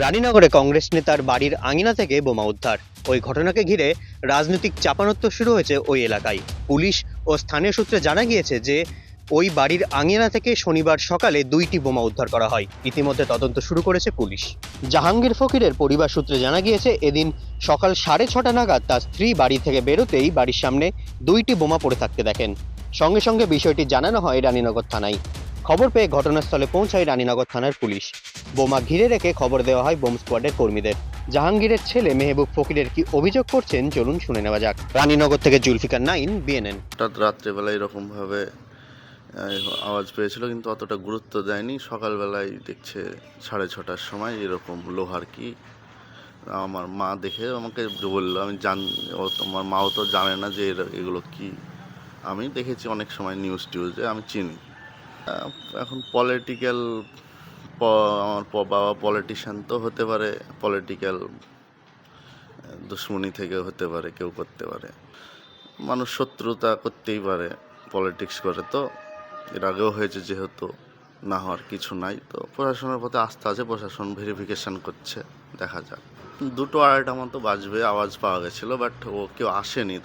রানীনগরে কংগ্রেস নেতার বাড়ির আঙিনা থেকে বোমা উদ্ধার। ওই ঘটনাকে ঘিরে রাজনৈতিক চাপানোত্তর শুরু হয়েছে ওই এলাকায়। পুলিশ ও স্থানীয় সূত্রে জানা গিয়েছে যে ওই বাড়ির আঙিনা থেকে শনিবার সকালে 2টি বোমা উদ্ধার করা হয়। ইতিমধ্যে তদন্ত শুরু করেছে পুলিশ। জাহাঙ্গীর ফকিরের পরিবার সূত্রে জানা গিয়েছে এদিন সকাল 6:30 নাগাদ তার স্ত্রী বাড়ি থেকে বেরোতেই বাড়ির সামনে 2টি বোমা পড়ে থাকতে দেখেন। সঙ্গে সঙ্গে বিষয়টি জানানো হয় রানীনগর থানায়। খবর পেয়ে ঘটনাস্থলে পৌঁছায় রানীনগর থানার পুলিশ। বোমা ঘিরে রেখে খবর দেওয়া হয় বোম স্কোয়াডের কর্মীদের। জাহাঙ্গীরের ছেলে মেহবুব ফকিরের কি অভিযোগ করছেন চলুন শুনে নেওয়া যাক। রানীনগর থেকে জুলফিকার নাইন, বিএনএন। হঠাৎ রাত্রেবেলা এরকমভাবে আওয়াজ পেয়েছিল, কিন্তু অতটা গুরুত্ব দেয়নি। সকালবেলায় দেখছে 6:30টার সময় এরকম লোহার কি। আমার মা দেখে আমাকে বললো, আমি ও তোমার মাও তো জানে না যে এগুলো কি। আমি দেখেছি অনেক সময় নিউজ টিউজে, আমি চিনি। এখন পলিটিক্যাল, আমার বাবা পলিটিশিয়ান তো হতে পারে, পলিটিক্যাল দুশ্মনী থেকে হতে পারে, কেউ করতে পারে। মানুষ শত্রুতা করতেই পারে, পলিটিক্স করে। তো এর আগেও হয়েছে, যেহেতু না হওয়ার কিছু নাই। তো প্রশাসনের প্রতি আস্থা আছে, প্রশাসন ভেরিফিকেশন করছে, দেখা যাক। 2-2:30 মতো বাজবে, আওয়াজ পাওয়া গেছিলো, বাট ও কেউ আসেনি।